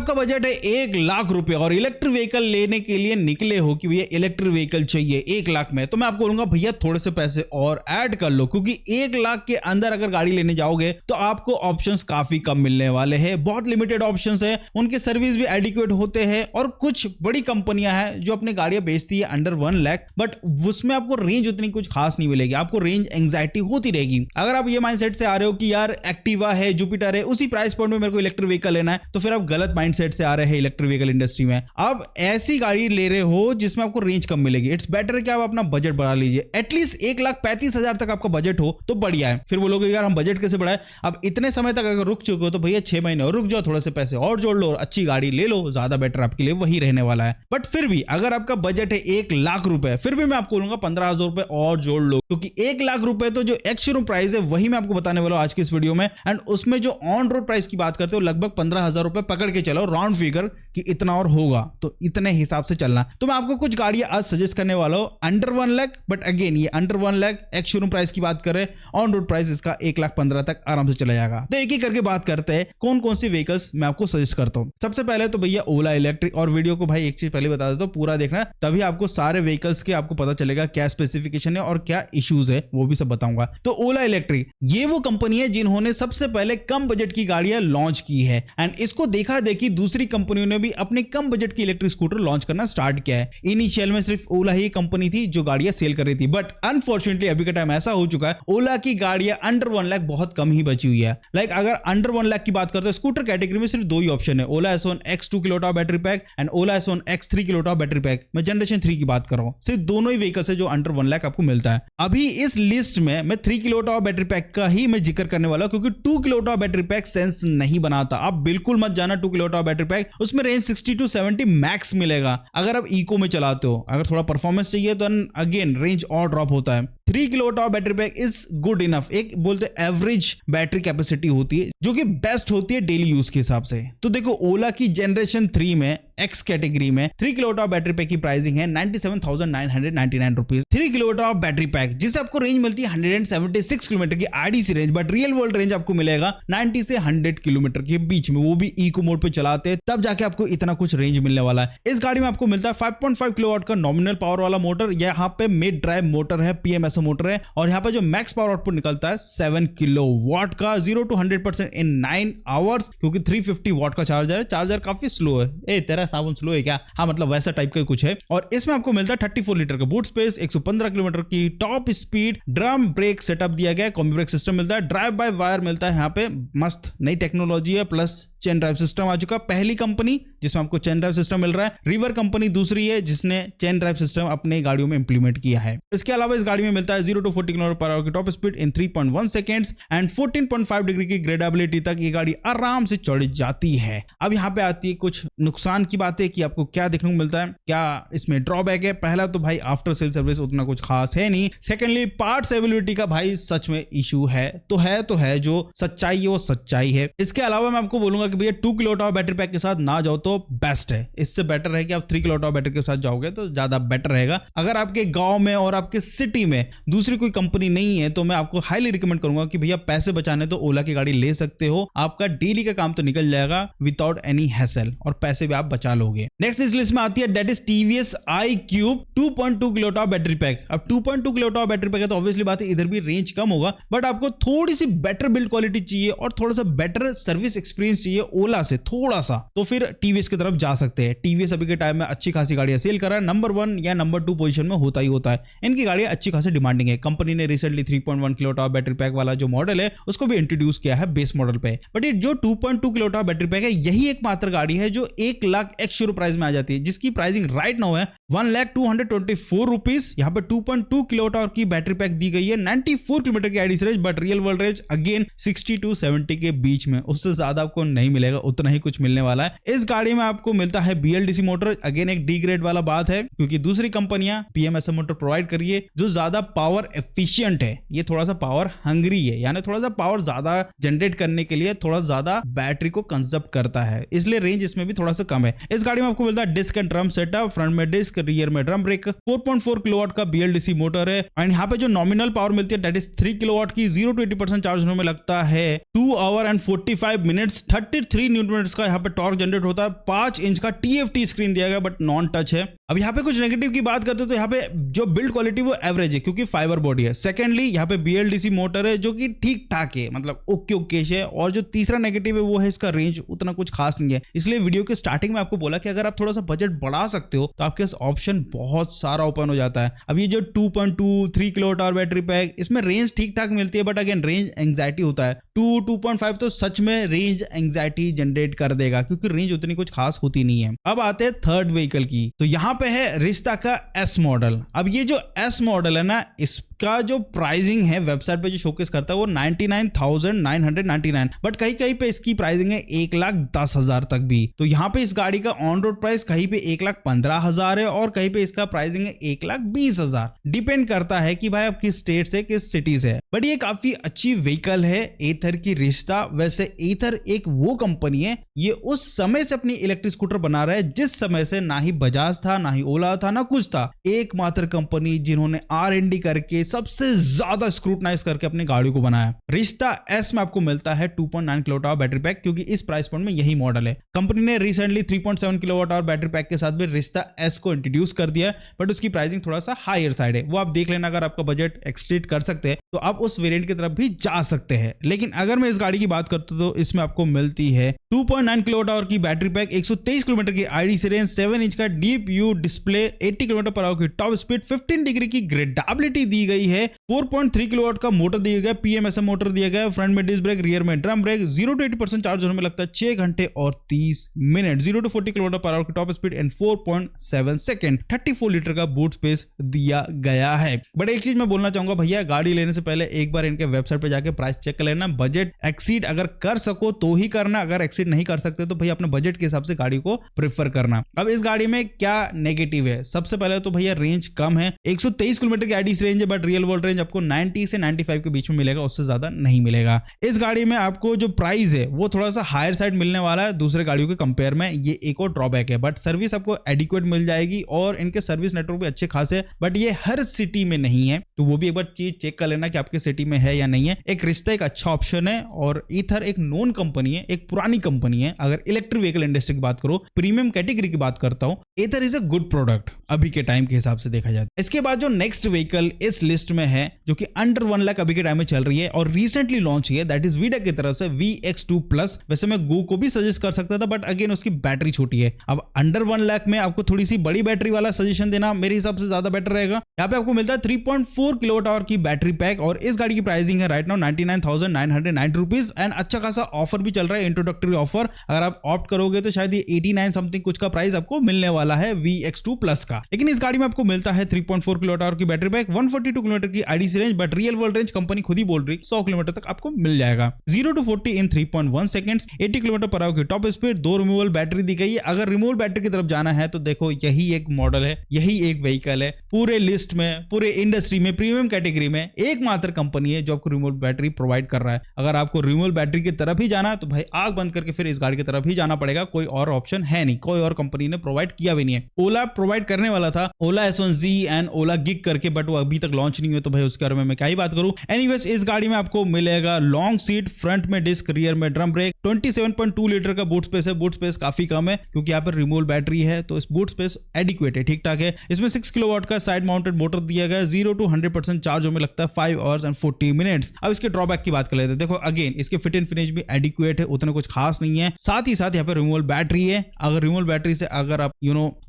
आपका बजट है 1 लाख रुपए और इलेक्ट्रिक व्हीकल लेने के लिए निकले हो कि भैया इलेक्ट्रिक व्हीकल चाहिए 1 लाख में, तो मैं आपको बोलूंगा भैया थोड़े से पैसे और ऐड कर लो, क्योंकि 1 लाख के अंदर अगर गाड़ी लेने जाओगे तो आपको ऑप्शंस काफी कम मिलने वाले हैं। बहुत लिमिटेड ऑप्शंस है, उनके सर्विस भी एडिक्वेट होते हैं और कुछ बड़ी कंपनियां हैं जो अपनी गाड़ियां बेचती है अंडर 1 लाख, बट उसमें आपको रेंज उतनी कुछ खास नहीं मिलेगी, आपको रेंज एंग्जाइटी होती रहेगी। अगर आप ये माइंडसेट से आ रहे हो कि यार एक्टिवा है, जुपिटर है, उसी प्राइस पॉइंट में मेरे को इलेक्ट्रिक व्हीकल लेना है, तो फिर आप गलत माइंडसेट से आ रहे हैं इलेक्ट्रिक व्हीकल इंडस्ट्री में। आप ऐसी गाड़ी ले रहे हो जिसमें आपको रेंज कम मिलेगी। इट्स बेटर कि आप अपना बजट बढ़ा लीजिए, एटलीस्ट 1,35,000 तक आपका बजट हो तो बढ़िया है। फिर बोलोगे यार हम बजट कैसे बढ़ाए, अब इतने समय तक अगर रुक चुके हो तो भैया 6 महीने और रुक जाओ, थोड़े से पैसे और जोड़ लो और अच्छी गाड़ी ले लो, ज्यादा बेटर आपके लिए वही रहने वाला है। बट फिर भी अगर आपका बजट है 1 लाख रुपए, फिर भी मैं आपको बोलूंगा 15,000 रुपए और जोड़ लो, क्योंकि 1 लाख रुपए तो जो एक्स शोरूम प्राइस है वही मैं आपको बताने वाला हूं आज की इस वीडियो में। एंड उसमें जो ऑन रोड प्राइस की बात करते हो लगभग 15,000 रुपए पकड़ के चलो, राउंड फिगर कि इतना और होगा, तो इतने हिसाब से चलना। तो मैं आपको कुछ गाड़ियां आज सजेस्ट करने वाला हूं अंडर 1 लाख, बट अगेन ये under 1 lakh ex showroom price की बात करें, ऑन रोड प्राइस इसका 1,15,000 तक आराम से चला जाएगा। तो एक एक करके बात करते हैं कौन कौन सी व्हीकल्स मैं आपको सजेस्ट करता हूं। सबसे पहले तो भैया ओला इलेक्ट्रिक, और वीडियो को भाई एक चीज पहले बता देता हूं, पूरा देखना, तभी आपको सारे व्हीकल्स के आपको पता चलेगा क्या स्पेसिफिकेशन है और क्या इश्यूज है, वो भी सब बताऊंगा। तो ओला इलेक्ट्रिक ये वो कंपनी है जिन्होंने सबसे पहले कम बजट की गाड़ियां लॉन्च की है, एंड इसको देखा देखी दूसरी कंपनियों ने भी अपने कम बजट की इलेक्ट्रिक स्कूटर लॉन्च करना स्टार्ट किया है। इनिशियल में सिर्फ ओला ही कंपनी थी जो गाड़ियां सेल कर रही थी, बट अनफॉर्चुनेटली अभी का टाइम ऐसा हो चुका है ओला की गाड़ियां अंडर 1 लाख बहुत कम ही बची हुई है। लाइक अगर अंडर 1 लाख की बात करते हैं स्कूटर कैटेगरी में सिर्फ दो ही ऑप्शन है, ओला S1 X 2 kilowatt battery pack and Ola S1 X 3 kilowatt battery pack. मैं जनरेशन 3 की बात कर रहा हूं, सिर्फ दोनों ही व्हीकल्स है जो अंडर 1 लाख आपको मिलता है। अभी इस लिस्ट में मैं 3 किलोवाट बैटरी पैक का ही मैं जिक्र करने वाला हूं, क्योंकि 2 किलोवाट बैटरी पैक सेंस नहीं बनाता। आप बिल्कुल मत जाना 2 किलोवाट बैटरी पैक, उसमें रेंज 60 to 70 मैक्स मिलेगा अगर आप इको में चलाते हो। अगर थोड़ा परफॉर्मेंस चाहिए तो अगेन रेंज और ड्रॉप होता है। 3 kilowatt battery pack is good enough, एक बोलते एवरेज बैटरी कैपेसिटी होती है जो कि बेस्ट होती है डेली यूज के हिसाब से। तो देखो ओला की जनरेशन 3 में एक्स कैटेगरी में 3 किलोवाट बैटरी पैक की प्राइसिंग है 97,999 रुपीज। 3 किलोवाट बैटरी पैक जिसे आपको रेंज मिलती है 176 किलोमीटर की IDC range, but real world range आपको मिलेगा 90 से 100 किलोमीटर के बीच में, वो भी इको मोड पे चलाते हैं तब जाके आपको इतना कुछ रेंज मिलने वाला है। इस गाड़ी में आपको मिलता है 5.5 किलोवाट का नॉमिनल पावर वाला मोटर, यहाँ पे मिड ड्राइव मोटर है, PMSO मोटर है, और यहाँ पे जो मैक्स पावर आउटपुट निकलता है 7 किलोवाट का, 0 to 100% इन 9 आवर्स, क्योंकि 350 वाट का चार्जर है। चार्जर काफी स्लो है, ए तेरा साबुन स्लो है क्या? हाँ मतलब वैसा टाइप का कुछ है। और इसमें आपको मिलता है 34 लीटर का बूट स्पेस, 115 किलोमीटर की top speed, drum brake setup दिया गया है, कॉम्बी ब्रेक सिस्टम मिलता है, ड्राइव बाय वायर मिलता है, यहाँ पे मस्त नई टेक्नोलॉजी है, प्लस चेन ड्राइव सिस्टम आ चुका। पहली कंपनी जिसमें आपको चेन ड्राइव सिस्टम मिल रहा है, रिवर कंपनी दूसरी है जिसने चेन ड्राइव सिस्टम अपने गाड़ियों में इंप्लीमेंट किया है। इसके अलावा इस गाड़ी में मिलता है 0 to 40 किलोमीटर पर आवर की top speed in 3.1 seconds and 14.5 degree की ग्रेडेबिलिटी तक ये गाड़ी आराम से चढ़ जाती है। अब यहाँ पे आती है कुछ नुकसान की बातें कि आपको क्या देखने को मिलता है, क्या इसमें ड्रॉबैक है। पहला तो भाई आफ्टर सेल सर्विस उतना कुछ खास है नहीं। सेकेंडली पार्ट्स अवेलेबिलिटी का भाई सच में इशू है, तो है जो सच्चाई है वो सच्चाई है। इसके अलावा मैं आपको बोलूंगा कि भैया 2 किलोवाट बैटरी पैक के साथ ना जाओ तो बेस्ट है, इससे बेटर है कि आप 3 किलोवाट बैटरी के साथ जाओगे तो ज्यादा बेटर रहेगा। अगर आपके गांव में और आपके सिटी में दूसरी कोई कंपनी नहीं है तो मैं आपको हाईली रिकमेंड करूंगा कि भैया पैसे बचाने तो ओला की गाड़ी ले सकते हो, आपका डेली का काम तो निकल जाएगा विदाउट एनी हैसल, और पैसे भी आप बचा लोगे। नेक्स्ट इस लिस्ट में आती है that is TVS iQube 2.2 kilowatt battery pack. अब 2.2 किलोवाट बैटरी पैक है तो ऑब्वियसली बात है इधर भी रेंज कम होगा, बट आपको थोड़ी सी बेटर बिल्ड क्वालिटी चाहिए और थोड़ा सा बेटर सर्विस एक्सपीरियंस चाहिए ओला से थोड़ा सा, तो फिर TVS की तरफ जा सकते हैं। TVS अभी के टाइम में अच्छी खासी गाड़ियां सेल कर रहा है, नंबर 1 या नंबर 2 पोजीशन में होता ही होता है। इनकी गाड़ियां अच्छी खासी डिमांडिंग है। कंपनी ने रिसेंटली 3.1 किलोवाट बैटरी पैक वाला जो मॉडल है उसको भी इंट्रोड्यूस किया है बेस मॉडल पे, बट ये जो 2.2 किलोवाट बैटरी पैक है यही एकमात्र गाड़ी है जो 1 लाख एक्स शोरूम प्राइस में आ जाती है, जिसकी प्राइसिंग राइट नाउ है 1,224 रुपीज। यहाँ पे 2.2 किलोवाट की बैटरी पैक दी गई है, 94 किलोमीटर की IDC range, but real world range again 60 to 70 के बीच में, उससे ज्यादा आपको नहीं मिलेगा, उतना ही कुछ मिलने वाला है। इस गाड़ी गाड़ी में आपको मिलता है BLDC मोटर। अगेन एक डी ग्रेड वाला बात है, क्योंकि दूसरी कंपनियां PMSM मोटर प्रोवाइड करिए जो ज्यादा पावर एफिशिएंट है, ये थोड़ा सा पावर हंग्री है, यानी थोड़ा सा पावर ज्यादा जनरेट करने के लिए थोड़ा ज्यादा बैटरी को कंजप्ट करता है, इसलिए रेंज इसमें भी थोड़ा सा कम है। इस गाड़ी में आपको मिलता है disc and drum setup, front में डिस्क, रियर में ड्रम ब्रेक, 4.4 किलोवाट का BLDC मोटर है। एंड यहाँ पे जो नॉमिनल पावर मिलती है दैट इज 3 किलोवाट की। 0 to 80% चार्ज होने में लगता है 2 hour and 45 minutes. 33 newton metres का यहाँ पे टॉर्क जनरेट होता है। 5 इंच का TFT स्क्रीन दिया गया बट नॉन टच है। अब यहाँ पे कुछ नेगेटिव की बात करते हैं तो यहाँ पे जो बिल्ड क्वालिटी वो एवरेज है, क्योंकि फाइबर बॉडी है। सेकेंडली यहाँ पे BLDC मोटर है जो कि ठीक ठाक है, मतलब ओके ओकेश है। और जो तीसरा नेगेटिव है वो है इसका रेंज उतना कुछ खास नहीं है। इसलिए वीडियो के स्टार्टिंग में आपको बोला कि अगर आप थोड़ा सा बजट बढ़ा सकते हो तो आपके ऑप्शन बहुत सारा ओपन हो जाता है। अब ये जो 2.23 किलोवाट आवर बैटरी पैक, इसमें रेंज ठीक ठाक मिलती है बट अगेन रेंज एंग्जाइटी होता है। 2.5 तो सच में रेंज एंग्जाइटी जनरेट कर देगा, क्योंकि रेंज उतनी कुछ खास होती नहीं है। अब आते हैं थर्ड व्हीकल की, तो यहाँ पे है रिश्ता का S मॉडल। अब ये जो S मॉडल है ना, इसका जो प्राइसिंग है वेबसाइट पे जो शोकेस करता है वो 99,999, बट कहीं कहीं पे इसकी प्राइसिंग है 1,10,000 तक भी। तो यहाँ पे इस गाड़ी का ऑन रोड प्राइस कहीं पे 1,15,000 है और कहीं पे इसका प्राइसिंग है 1,20,000। डिपेंड करता है कि भाई आप किस स्टेट से, किस सिटी से है। बट ये काफी अच्छी व्हीकल है एथर की रिश्ता। वैसे एथर एक वो कंपनी है, ये उस समय से अपनी इलेक्ट्रिक स्कूटर बना रहा है जिस समय से ना ही बजाज था, ना ही ओला था, ना कुछ था। एकमात्र कंपनी जिन्होंने R&D करके सबसे ज्यादा स्क्रूटनाइज करके अपनी गाड़ी को बनाया। रिश्ता S में आपको मिलता है 2.9 किलोवाट आवर बैटरी पैक, क्योंकि इस प्राइस पॉइंट में यही मॉडल है। कंपनी ने recently 3.7 kilowatt hour battery pack के साथ भी रिश्ता S को इंट्रोड्यूस कर दिया, बट उसकी प्राइसिंग थोड़ा सा हायर साइड है। वो आप देख लेना, अगर आपका बजट एक्सटेंड कर सकते हैं तो आप उस वेरिएंट की तरफ भी जा सकते हैं। लेकिन अगर मैं इस गाड़ी की बात करता हूं तो इसमें आपको मिलती है 2.9 किलोवाट आवर की बैटरी पैक, 123 किलोमीटर की IDC रेंज, 7 इंच का deep view display, 80 kilometre per hour की टॉप स्पीड, 15 डिग्री की ग्रेडेबिलिटी दी गई है, 4.3 किलोवाट का मोटर दिया गया, PMSM मोटर दिया गया, फ्रंट में डिस्क ब्रेक, रियर में ड्रम ब्रेक। 0 to 80% चार्ज होने में लगता है 6 घंटे और 30 minute. 0 to 40 kilometre per hour की top speed and 4.7 second. 34 litre का बूट स्पेस दिया गया है। बट एक चीज मैं बोलना चाहूंगा भैया, गाड़ी लेने से पहले एक बार इनके वेबसाइट पे जाके प्राइस चेक कर लेना। बजट एक्सीड अगर कर सको तो ही करना, अगर एक्सीड नहीं कर सकते तो भैया अपने बजट के हिसाब से गाड़ी को प्रेफर करना। अब इस गाड़ी में क्या नेगेटिव है? सबसे पहले तो भैया रेंज कम है, 123 किलोमीटर की IDC रेंज है, बट रियल वर्ल्ड रेंज आपको 90 से 95 के बीच में मिलेगा, उससे ज्यादा नहीं मिलेगा। इस गाड़ी में आपको जो प्राइस है वो थोड़ा सा हायर साइड मिलने वाला है दूसरे गाड़ियों के कंपेयर में, ये एक और ड्रॉबैक है। बट सर्विस आपको एडिक्वेट मिल जाएगी और इनके सर्विस नेटवर्क भी अच्छे खासे, बट ये हर सिटी में नहीं है, तो वो भी एक बार चीज चेक कर लेना कि आपके सिटी में है या नहीं है। एक रिश्ता एक अच्छा ऑप्शन है और ईथर एक नोन कंपनी है, एक पुरानी कंपनी है। अगर इलेक्ट्रिक व्हीकल इंडस्ट्री की बात करो, प्रीमियम कैटेगरी की बात करता हूं, ether is a good product अभी के टाइम के हिसाब से देखा जाए। इसके बाद जो नेक्स्ट व्हीकल इस लिस्ट में है जो कि अंडर 1 लाख अभी के टाइम में चल रही है और रिसेंटली लॉन्च हुई है, दैट इज वीडा की तरफ से VX2 प्लस। वैसे मैं गो को भी सजेस्ट कर सकता था बट अगेन उसकी बैटरी छोटी है। अब अंडर 1 लाख में आपको थोड़ी सी बड़ी बैटरी वाला सजेशन देना मेरे हिसाब से ज्यादा बेटर रहेगा। यहाँ पे आपको मिलता है 3.4 किलोवाट आवर की बैटरी पैक और इस गाड़ी की प्राइसिंग है राइट नाउ 99,990 रुपीज एंड अच्छा खासा ऑफर भी चल रहा है, इंट्रोडक्टरी ऑफर। अगर आप ऑप्ट करोगे तो शायद ये 89 समथिंग कुछ का प्राइस आपको मिलने वाला है VX2 प्लस का। लेकिन इस गाड़ी में आपको मिलता है 3.4 किलोवाट आवर की बैटरी पैक, 142 किलोमीटर की IDC range, but real world range company खुद ही बोल रही 100 किलोमीटर तक आपको मिल जाएगा। 0 to 40 in 3.1 seconds, 80 kilometre per hour की टॉप स्पीड, 2 रिमूवेबल बैटरी दी गई है। अगर रिमूवेबल बैटरी की तरफ जाना है तो देखो यही एक मॉडल है, यही एक व्हीकल है पूरे लिस्ट में, पूरे इंडस्ट्री में, प्रीमियम कैटेगरी में एकमात्र कंपनी है जो आपको रिमूवेबल बैटरी प्रोवाइड कर रहा है। अगर आपको रिमूवेबल बैटरी की तरफ ही जाना तो भाई आग बंद करके फिर इस गाड़ी की तरफ ही जाना पड़ेगा, कोई और ऑप्शन है नहीं, कोई और कंपनी ने प्रोवाइड किया भी नहीं है। ओला प्रोवाइड करने वाला था, ओला S1Z एंड ओला गिग करके, बट वो अभी तक लॉन्च नहीं हुआ, तो भाई उसके बारे में मैं क्या ही बात करूं। एनीवेज इस गाड़ी में आपको मिलेगा लॉन्ग सीट, फ्रंट में डिस्क, रियर में ड्रम ब्रेक, 27.2 लीटर का बूट स्पेस है। बूट स्पेस काफी कम है क्योंकि यहाँ पर रिमूवेबल बैटरी है, तो इस बूट स्पेस एडिक्वेट है, ठीक ठाक है। इसमें 6 किलोवाट का साइड माउंटेड मोटर दिया गया है। 0 to 100% चार्ज होने में लगता है 5 आवर्स एंड 40 मिनट्स। अब इसके ड्रॉबैक की बात कर लेते हैं। देखो अगेन इसके फिट एंड फिनिश भी एडिक्वेट है, उतना कुछ खास नहीं है। साथ ही साथ यहाँ पे रिमूवेबल बैटरी है। अगर रिमूवेबल बैटरी से अगर आप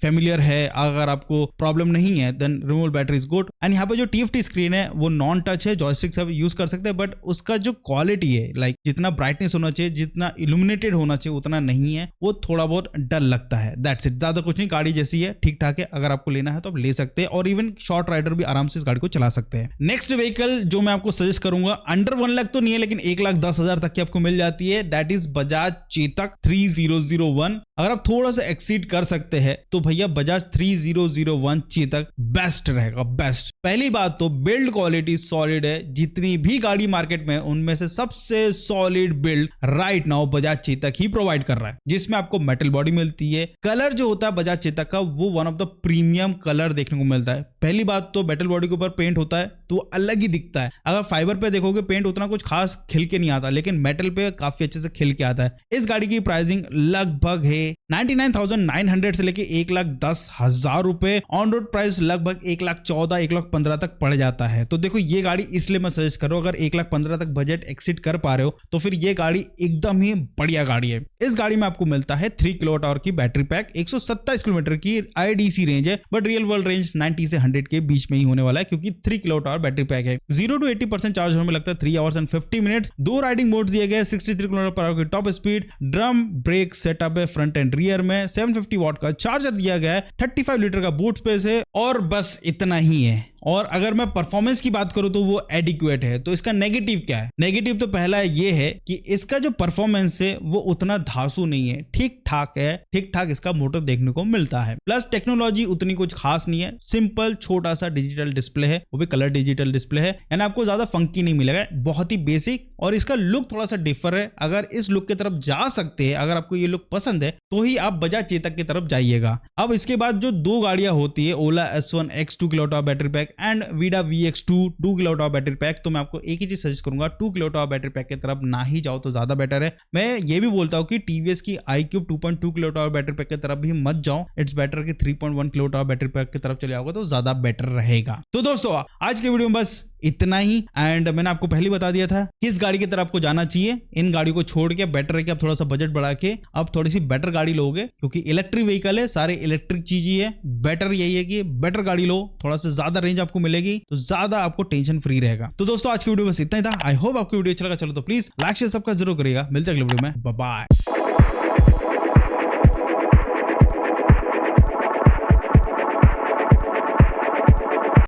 फेमिलियर है, अगर आपको प्रॉब्लम नहीं है then removable battery is good. And यहाँ पे जो TFT स्क्रीन है वो नॉन टच है, जॉयस्टिक से यूज कर सकते हैं, बट उसका जो क्वालिटी है लाइक जितना ब्राइटनेस होना चाहिए, जितना इल्यूमिनेटेड होना चाहिए उतना नहीं है, वो थोड़ा बहुत डल लगता है। दैट्स इट, ज्यादा कुछ नहीं, गाड़ी जैसी है, ठीक ठाक है। अगर आपको लेना है तो आप ले सकते हैं और इवन शॉर्ट राइडर भी आराम से इस गाड़ी को चला सकते हैं। नेक्स्ट व्हीकल जो मैं आपको सजेस्ट करूंगा अंडर 1 लाख तो नहीं है, लेकिन 1,10,000 तक की आपको मिल जाती है। That is Bajaj Chetak 3001। अगर आप थोड़ा सा एक्सीड कर सकते हैं तो भैया बजाज 3001 चेतक बेस्ट रहेगा, बेस्ट। पहली बात तो बिल्ड क्वालिटी सॉलिड है, जितनी भी गाड़ी मार्केट में उनमें से सबसे solid build right now Bajaj Chetak ही प्रोवाइड कर रहा है, जिसमें आपको मेटल बॉडी मिलती है। कलर जो होता है बजाज चेतक का वो one of the premium colour देखने को मिलता है। पहली बात तो मेटल बॉडी के ऊपर पेंट होता है तो वो अलग ही दिखता है। अगर फाइबर पे देखोगे पेंट उतना कुछ खास खिल के नहीं आता, लेकिन मेटल पे काफी अच्छे से खिल के आता है। इस गाड़ी की प्राइसिंग लगभग है 99,900 से लेके 1,10,000 रुपए। ऑन रोड प्राइस लगभग 1,14,000 1,15,000 तक पड़ जाता है। तो देखो ये गाड़ी इसलिए मैं सजेस्ट कर रहा हूं, अगर 1,15,000 तक बजट एक्सिट कर पा रहे हो तो फिर ये गाड़ी एकदम ही बढ़िया गाड़ी है। इस गाड़ी में आपको मिलता है 3 किलोवाट आवर की बैटरी पैक, 127 किलोमीटर की IDC रेंज है, बट रियल वर्ल्ड रेंज 90 से 100 के बीच में ही होने वाला है, क्योंकि 3 किलोवाट आवर बैटरी पैक है। 0 to 80% चार्ज होने में लगता है 3 hours and 50 minutes. 2 riding modes दिए गए, 63 किलोमीटर पर आवर की top speed, drum brake setup है फ्रंट एंड रियर में, 750 वॉट का चार्जर दिया गया है, 35 लीटर का बूट स्पेस है और बस इतना ही है। और अगर मैं परफॉर्मेंस की बात करूं तो वो एडिक्वेट है। तो इसका नेगेटिव क्या है? नेगेटिव तो पहला ये है कि इसका जो परफॉर्मेंस है वो उतना धांसू नहीं है, ठीक ठाक है, ठीक ठाक इसका मोटर देखने को मिलता है। प्लस टेक्नोलॉजी उतनी कुछ खास नहीं है, सिंपल छोटा सा डिजिटल डिस्प्ले है, वो भी कलर डिजिटल डिस्प्ले है, यानी आपको ज्यादा फंकी नहीं मिलेगा, बहुत ही बेसिक। और इसका लुक थोड़ा सा डिफर है। अगर इस लुक की तरफ जा सकते हैं, अगर आपको ये लुक पसंद है तो ही आप बजाज चेतक की तरफ जाइएगा। अब इसके बाद जो 2 गाड़ियां होती है, ओला S1 X 2 kilowatt hour battery pack and Vida VX2 2 kilowatt hour battery pack, तो मैं आपको एक ही चीज सजेस्ट करूंगा, 2 किलोवाट आवर बैटरी पैक की तरफ ना ही जाओ तो ज्यादा बेटर है। मैं ये भी बोलता हूं कि TVS की iQube 2.2 kilowatt hour battery pack की तरफ भी मत जाओ, इट्स बेटर कि 3.1 किलोवाट आवर बैटरी पैक की तरफ चले जाओगे तो ज्यादा बेटर रहेगा। तो दोस्तों आज के वीडियो में बस इतना ही। एंड मैंने आपको पहले बता दिया था किस गाड़ी की तरफ आपको जाना चाहिए। इन गाड़ी को छोड़ के बेटर है कि आप थोड़ा सा बजट बढ़ा के अब थोड़ी सी बेटर गाड़ी लोगे, क्योंकि इलेक्ट्रिक व्हीकल है, सारे इलेक्ट्रिक चीज ही है। बेटर यही है कि बेटर गाड़ी लो, थोड़ा सा ज्यादा रेंज आपको मिलेगी तो ज्यादा आपको टेंशन फ्री रहेगा। तो दोस्तों आज की वीडियो बस इतना ही था। आई होप आपको वीडियो अच्छा लगा। चलो तो प्लीज लाइक शेयर सब्सक्राइब जरूर करिएगा। मिलते हैं अगले वीडियो में, बाय बाय।